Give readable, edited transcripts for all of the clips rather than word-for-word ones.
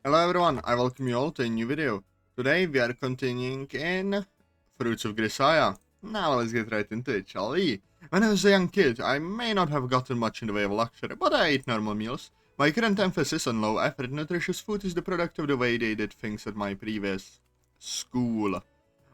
Hello everyone, I welcome you all to a new video. Today we are continuing in Fruits of Grisaia. Now let's get right into it, shall we? When I was a young kid, I may not have gotten much in the way of luxury, but I ate normal meals. My current emphasis on low-effort, nutritious food is the product of the way they did things at my previous school.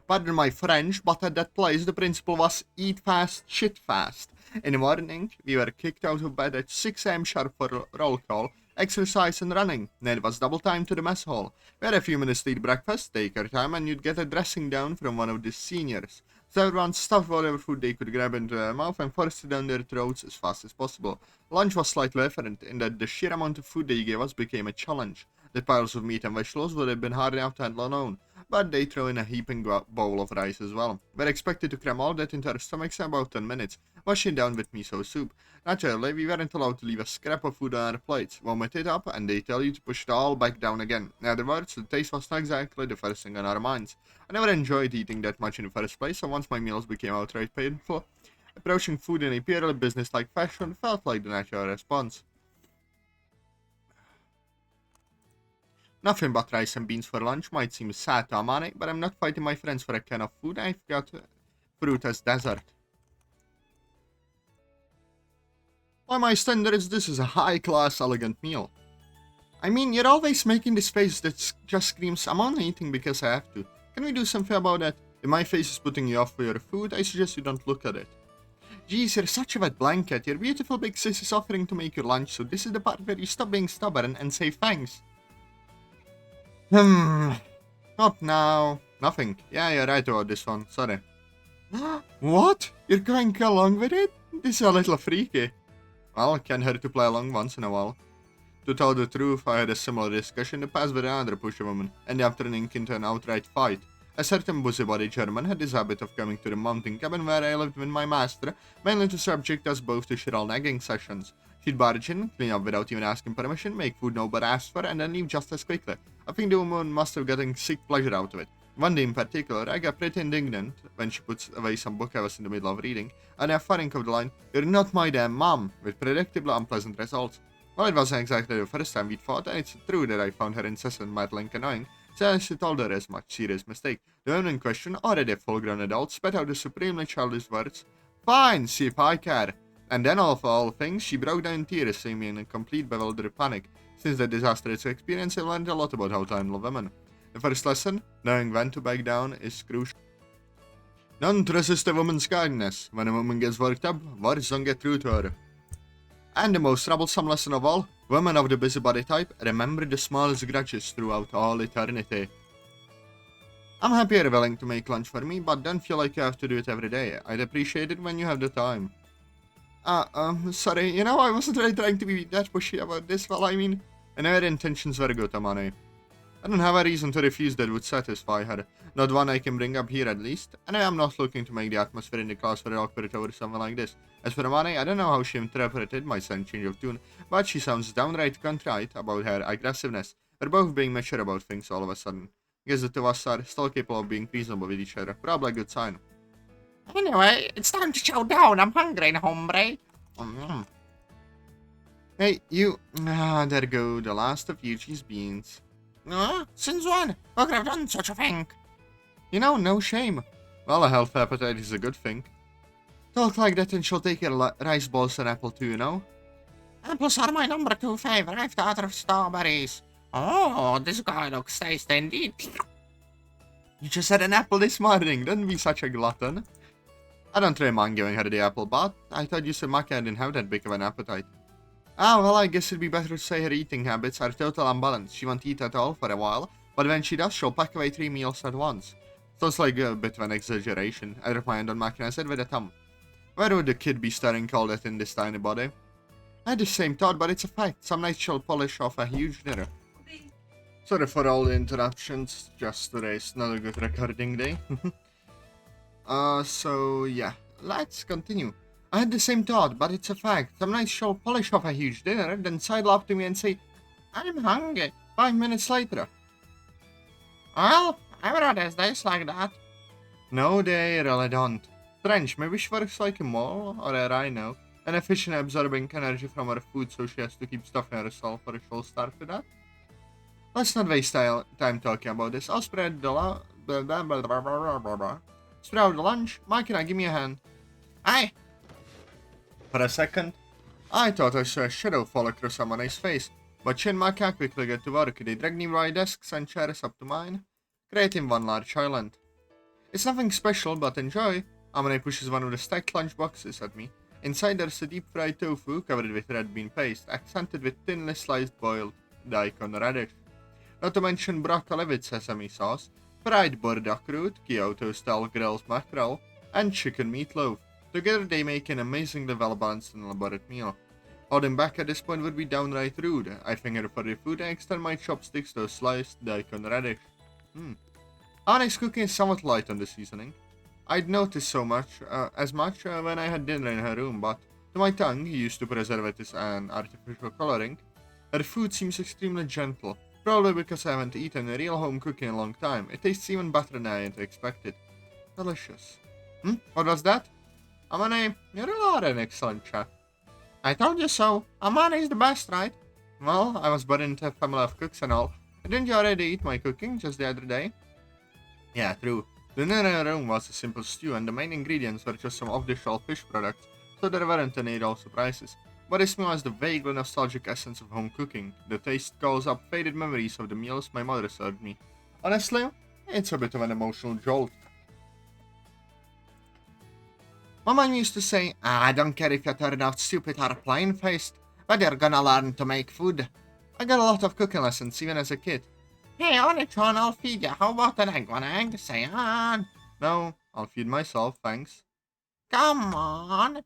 Pardon my French, but at that place the principle was eat fast, shit fast. In the morning, we were kicked out of bed at 6 am sharp for roll call, exercise and running. Then it was double time to the mess hall. We had a few minutes to eat breakfast, take our time, and you'd get a dressing down from one of the seniors. So everyone stuffed whatever food they could grab into their mouth and forced it down their throats as fast as possible. Lunch was slightly different, in that the sheer amount of food they gave us became a challenge. The piles of meat and vegetables would have been hard enough to handle alone, but they throw in a heaping bowl of rice as well. We're expected to cram all that into our stomachs in about 10 minutes, washing down with miso soup. Naturally, we weren't allowed to leave a scrap of food on our plates. Vomit it up, and they tell you to push it all back down again. In other words, the taste was not exactly the first thing on our minds. I never enjoyed eating that much in the first place, so once my meals became outright painful, approaching food in a purely business-like fashion felt like the natural response. Nothing but rice and beans for lunch might seem sad to Amane, but I'm not fighting my friends for a can of food. I've got fruit as dessert. By my standards, this is a high-class, elegant meal. I mean, you're always making this face that just screams, I'm only eating because I have to. Can we do something about that? If my face is putting you off for your food, I suggest you don't look at it. Geez, you're such a wet blanket. Your beautiful big sis is offering to make your lunch, so this is the part where you stop being stubborn and say thanks. Not now. Nothing. Yeah, you're right about this one. Sorry. What? You're going along with it? This is a little freaky. Well, can't hurt to play along once in a while. To tell the truth, I had a similar discussion in the past with another pusher woman, ended up turning into an outright fight. A certain busybody German had this habit of coming to the mountain cabin where I lived with my master, mainly to subject us both to shrill nagging sessions. She'd barge in, clean up without even asking permission, make food nobody asked for, and then leave just as quickly. I think the woman must have gotten sick pleasure out of it. One day in particular, I got pretty indignant when she put away some book I was in the middle of reading, and I firing of the line, "You're not my damn mom," with predictably unpleasant results. Well, it wasn't exactly the first time we'd fought, and it's true that I found her incessant meddling annoying, so she told her as much serious mistake. The woman in question, already a full-grown adult, spat out the supremely childish words, "Fine, see if I care." And then, of all things, she broke down in tears, seeming in a complete bewildered panic. Since the disastrous experience, I learned a lot about how to handle women. The first lesson, knowing when to back down, is crucial. Don't resist a woman's kindness. When a woman gets worked up, words don't get through to her. And the most troublesome lesson of all, women of the busybody type, remember the smallest grudges throughout all eternity. I'm happy you're willing to make lunch for me, but don't feel like you have to do it every day. I'd appreciate it when you have the time. Sorry, I wasn't really trying to be that pushy about this. Well, I mean, I know her intentions were good, Amane. I don't have a reason to refuse that would satisfy her. Not one I can bring up here at least, and I am not looking to make the atmosphere in the class very awkward over something like this. As for Amane, I don't know how she interpreted my sudden change of tune, but she sounds downright contrite about her aggressiveness. We're both being mature about things all of a sudden. Guess the two of us are still capable of being reasonable with each other. Probably a good sign. Anyway, it's time to chow down. I'm hungry, hombre. Hey, you. There go the last of Yuji's beans. Since when? Who could have done such a thing? No shame. Well, a healthy appetite is a good thing. Talk like that and she'll take your rice balls and apple too, Apples are my number 2 favorite after strawberries. Oh, this guy looks tasty indeed. You just had an apple this morning, don't be such a glutton. I don't really mind giving her the apple, but I thought you said Maki didn't have that big of an appetite. Well, I guess it'd be better to say her eating habits are total unbalanced. She won't eat at all for a while, but when she does, she'll pack away 3 meals at once. Sounds like a bit of an exaggeration. I replied on Maki and I said with a thumb. Where would the kid be staring all that in this tiny body? I had the same thought, but it's a fact. Some nights she'll polish off a huge dinner. Sorry for all the interruptions, just today's not a good recording day. So yeah, let's continue. I had the same thought, but it's a fact. Some nights she'll polish off a huge dinner, then sidle up to me and say, "I'm hungry," 5 minutes later. Well, everyone has days like that. No, they really don't. Strange, maybe she works like a mole or a rhino, and efficient absorbing energy from her food so she has to keep stuffing herself or she'll starve to death. Let's not waste time talking about this. I'll spread the spread out the lunch. Makina, give me a hand. Aye. For a second, I thought I saw a shadow fall across Amane's face, but she and Maka quickly got to work. They dragged nearby desks and chairs up to mine, creating one large island. It's nothing special, but enjoy. Amane pushes one of the stacked lunch boxes at me. Inside there's a deep-fried tofu covered with red bean paste, accented with thinly sliced boiled daikon radish. Not to mention broccoli with sesame sauce, fried burdock root, Kyoto-style grilled mackerel, and chicken meatloaf. Together they make an amazingly well-balanced and elaborate meal. Holding back at this point would be downright rude. I finger for the food and extend my chopsticks to a sliced daikon radish. Onyx cooking is somewhat light on the seasoning. I'd noticed as much when I had dinner in her room, but to my tongue, used to preservatives and artificial coloring, her food seems extremely gentle. Probably because I haven't eaten a real home cooking in a long time. It tastes even better than I had expected. Delicious. What was that? Amane, you really are an excellent chef. I told you so. Amane is the best, right? Well, I was born into a family of cooks and all. Didn't you already eat my cooking just the other day? Yeah, true. The dinner in the room was a simple stew and the main ingredients were just some off-the-shelf fish products, so there weren't any real surprises. But this meal has the vaguely nostalgic essence of home cooking. The taste calls up faded memories of the meals my mother served me. Honestly, it's a bit of an emotional jolt. My mom used to say, I don't care if you turn out stupid or plain-faced, but you're gonna learn to make food. I got a lot of cooking lessons even as a kid. Hey, Onichon, I'll feed you. How about an egg? One egg? Say on. No, I'll feed myself, thanks. Come on.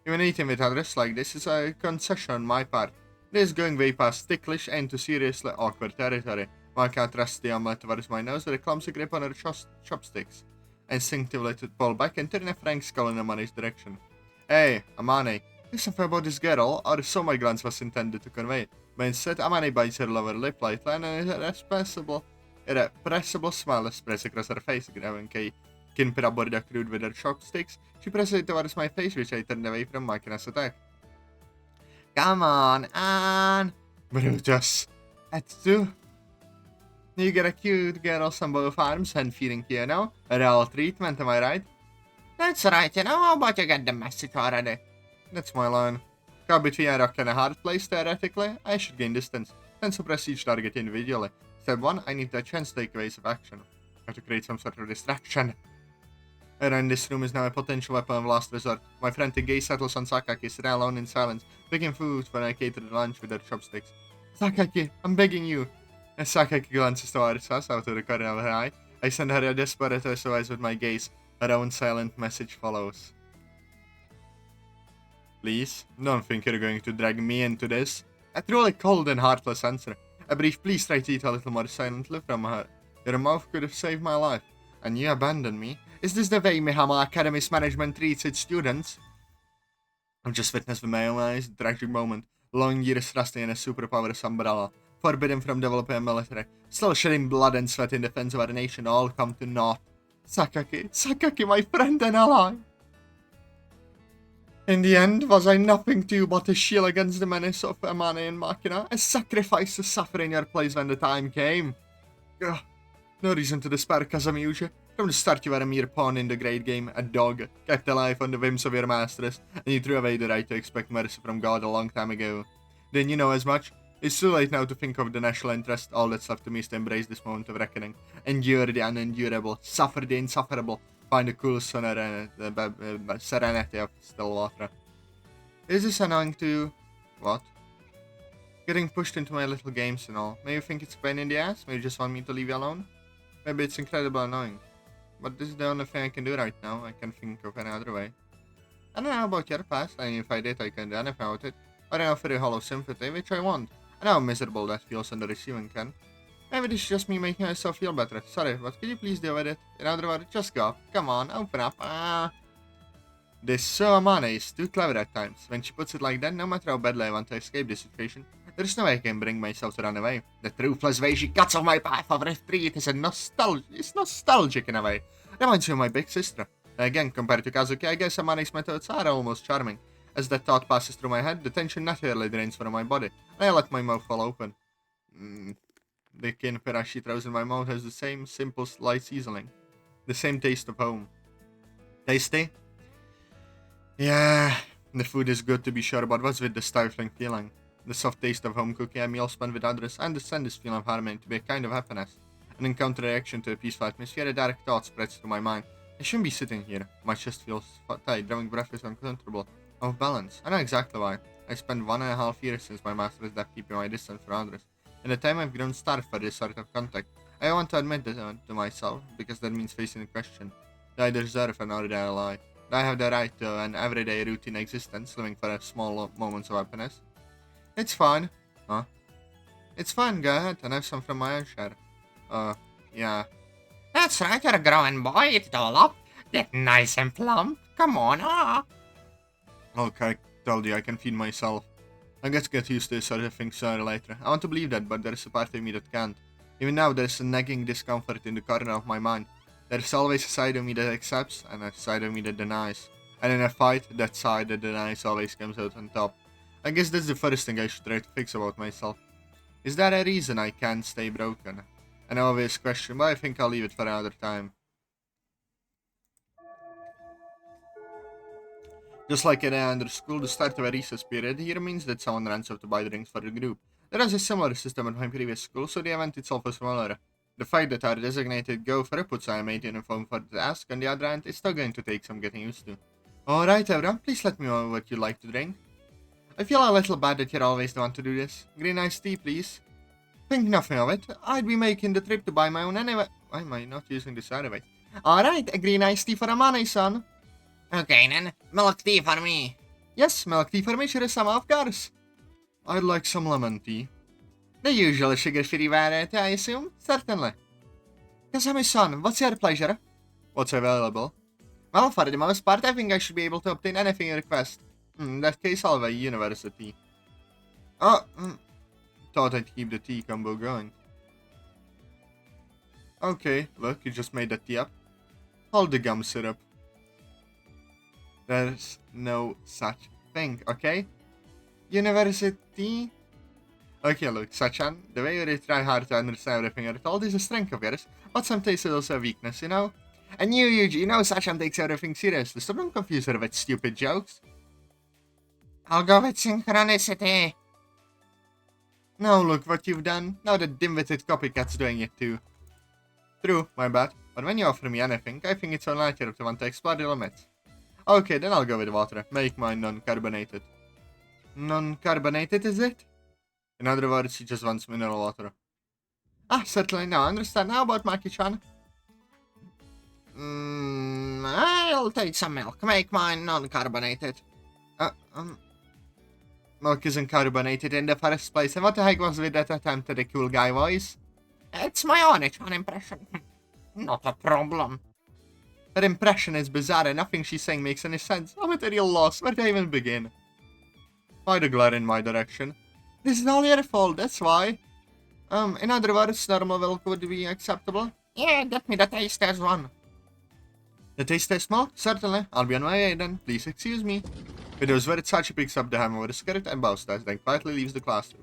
Even eating with others like this is a concession on my part. This is going way past ticklish and to seriously awkward territory. My cat rests the omelette towards my nose with a clumsy grip on her chopsticks. Instinctively to pull back and turn a frank skull in Amane's direction. Hey, Amane, do something about this girl, or so my glance was intended to convey. But instead, Amane bites her lower lip lightly and an irrepressible smile spreads across her face, grabbing a kinpira burdock root with her chopsticks. She presses it towards my face, which I turned away from Makina's attack. Come on, Anne. Brutus. That's two. You get a cute girl on both arms and feeding you now. A real treatment, am I right? That's right, how about you get the message already? That's my line. Caught between a rock and a hard place, theoretically, I should gain distance, then suppress each target individually. Step 1, I need to chance take evasive action. I have to create some sort of distraction. Around this room is now a potential weapon of last resort. My frantic gaze settles on Sacchi, sitting alone in silence, picking food when I cater the lunch with her chopsticks. Sacchi, I'm begging you. As Sacchi glances towards us out of the corner of her eye, I send her a desperate SOS with my gaze. Her own silent message follows. Please, don't think you're going to drag me into this. A truly cold and heartless answer. A brief please try to eat a little more silently from her. Your mouth could have saved my life. And you abandoned me? Is this the way Mihama Academy's management treats its students? I've just witnessed with my own eyes the tragic moment. Long years rusting in a superpower's umbrella. Forbidden from developing a military. Still shedding blood and sweat in defense of our nation, all come to naught. Sacchi, my friend and ally. In the end, was I nothing to you but a shield against the menace of Amane and Makina? A sacrifice to suffer in your place when the time came? Ugh. No reason to despair, Yuji. From the start you were a mere pawn in the great game, a dog, kept alive on the whims of your masters, and you threw away the right to expect mercy from God a long time ago. Then you know as much? It's too late now to think of the national interest. All that's left to me is to embrace this moment of reckoning. Endure the unendurable, suffer the insufferable, find the cool serenity of still water. Is this annoying to you? What? Getting pushed into my little games and all. May you think it's a pain in the ass? May you just want me to leave you alone? Maybe it's incredibly annoying. But this is the only thing I can do right now. I can't think of any other way. I don't know about your past, and if I did, I can do anything about it. Or I offer you hollow sympathy, which I want. I know how miserable that feels on the receiving end. Maybe this is just me making myself feel better. Sorry, but could you please deal with it? In other words, just go. Come on, open up. This Amane is too clever at times. When she puts it like that, no matter how badly I want to escape this situation, there's no way I can bring myself to run away. The ruthless way she cuts off my path of retreat is nostalgic in a way. Reminds me of my big sister. Again, compared to Kazuki, I guess Amane's methods are almost charming. As that thought passes through my head, the tension naturally drains from my body, and I let my mouth fall open. The kinpera she throws in my mouth has the same simple, light seasoning. The same taste of home. Tasty? Yeah, the food is good to be sure, but what's with the stifling feeling? The soft taste of home cooking, a meal spent with others, and this feeling of harmony to be a kind of happiness. An encounter reaction to a peaceful atmosphere, a direct thought spreads through my mind. I shouldn't be sitting here. My chest feels tight, drawing breath is uncomfortable. Off balance. I know exactly why. I spent 1.5 years since my master's death keeping my distance from others. In the time I've grown starved for this sort of contact. I want to admit this to myself, because that means facing the question. Do I deserve an ordinary life? Do I have the right to an everyday routine existence, living for a small moments of happiness? It's fine. Huh? It's fine, go ahead and have some from my own share. Yeah. That's right, you're a growing boy. Eat it all up. Get nice and plump. Come on, Okay, I told you I can feed myself. I guess get used to this sort of thing sooner or later. I want to believe that, but there's a part of me that can't. Even now, there's a nagging discomfort in the corner of my mind. There's always a side of me that accepts, and a side of me that denies. And in a fight, that side that denies always comes out on top. I guess that's the first thing I should try to fix about myself. Is there a reason I can't stay broken? An obvious question, but I think I'll leave it for another time. Just like at under school, the start of a recess period here means that someone runs off to buy drinks for the group. There is a similar system at my previous school, so the event itself is smaller. The fact that our designated gopher puts a mate in uniform for the task, on the other hand, is still going to take some getting used to. Alright everyone, please let me know what you'd like to drink. I feel a little bad that you're always the one to do this. Green iced tea, please. Think nothing of it. I'd be making the trip to buy my own anyway. Why am I not using this anyway? Alright, a green iced tea for a money, son. Okay then, milk tea for me. Yes, milk tea for me, sure is some of course. I'd like some lemon tea. The usual sugar-free variety, I assume? Certainly. Kasami son, what's your pleasure? What's available? Well, for the most part, I think I should be able to obtain anything you request. In that case, I'll have a university. Oh, thought I'd keep the tea combo going. Okay, look, you just made that tea up. Hold the gum syrup. There's no such thing, okay? University? Okay, look, Sachan, the way you really try hard to understand everything you're told is a strength of yours, but sometimes it's also a weakness, you know? And you, Yuji, you know Sachan takes everything seriously, so don't confuse her with stupid jokes. I'll go with synchronicity. Now look what you've done. Now the dim-witted copycat's doing it too. True, my bad. But when you offer me anything, I think it's unlikely to want to explore the limits. Okay, then I'll go with water. Make mine non-carbonated. Non-carbonated, is it? In other words, he just wants mineral water. Ah, certainly, now I understand. How about Maki-chan? I'll take some milk. Make mine non-carbonated. Milk isn't carbonated in the first place, and what the heck was with that attempt at a cool guy voice? It's my Oni-chan impression. Not a problem. Her impression is bizarre and nothing she's saying makes any sense. I'm at a real loss. Where do I even begin? Why the glare in my direction? This is all your fault, that's why. In other words, normal milk would be acceptable? Yeah, get me the taste test one. The taste test milk? Certainly. I'll be on my way then. Please excuse me. With those words, Sacchi picks up the hammer with a skirt and bows us, then quietly leaves the classroom.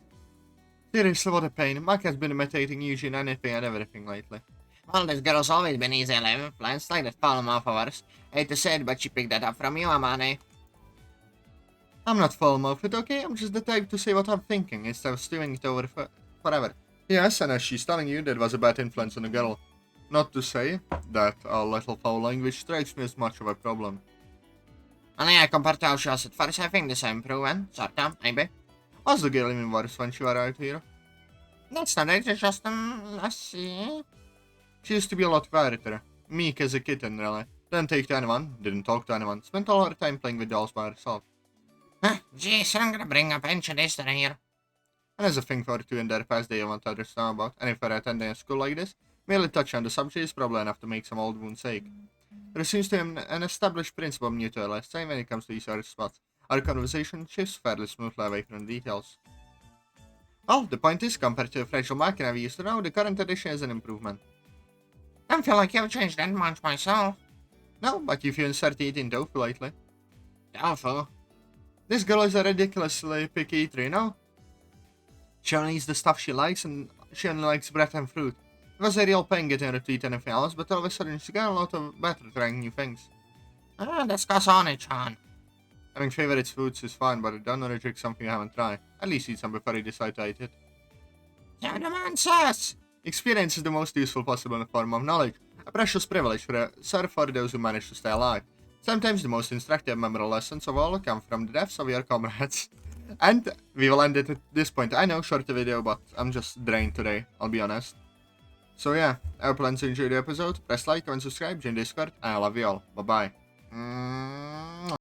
Seriously, what a pain. Maki has been imitating Yuji in anything and everything lately. Well, this girl's always been easily influenced, like that palm of ours. Hate to say it, but she picked that up from you, Amane. I'm not full-mouthed, okay? I'm just the type to say what I'm thinking, instead of stewing it over forever. Yes, and as she's telling you, that was a bad influence on the girl. Not to say that a little foul language strikes me as much of a problem. And yeah, compared to how she was at first, I think this improving. Sort of, maybe. Was the girl even worse when she arrived here? That's not it, it's just, let's see. She used to be a lot quieter. Meek as a kitten, really. Didn't take to anyone, didn't talk to anyone, spent all her time playing with dolls by herself. Huh, geez, I'm gonna bring up ancient history here. And there's a thing for two in their past they want to understand about, and if they're attending a school like this, merely touch on the subject is probably enough to make some old wounds ache. There seems to be an established principle of mutual last time when it comes to these sort of spots. Our conversation shifts fairly smoothly away from the details. Well, the point is, compared to the fragile machina we used to know, the current edition is an improvement. I don't feel like you've changed that much myself. No, but you've inserted eating tofu lately. Tofu? This girl is a ridiculously picky eater, you know? She only eats the stuff she likes, and she only likes bread and fruit. It was a real pain getting her to eat anything else, but all of a sudden she got a lot of better trying new things. Discuss on it, Chan. Having favorite foods is fine, but don't reject something you haven't tried. At least eat some before you decide to eat it. Yeah, the man says. Experience is the most useful possible form of knowledge, a precious privilege served for those who manage to stay alive. Sometimes the most instructive memorable lessons of all come from the deaths of your comrades. And we will end it at this point. I know, shorter video, but I'm just drained today, I'll be honest. So yeah, I hope you enjoyed the episode. Press like, comment, subscribe, join Discord, and I love you all. Bye bye.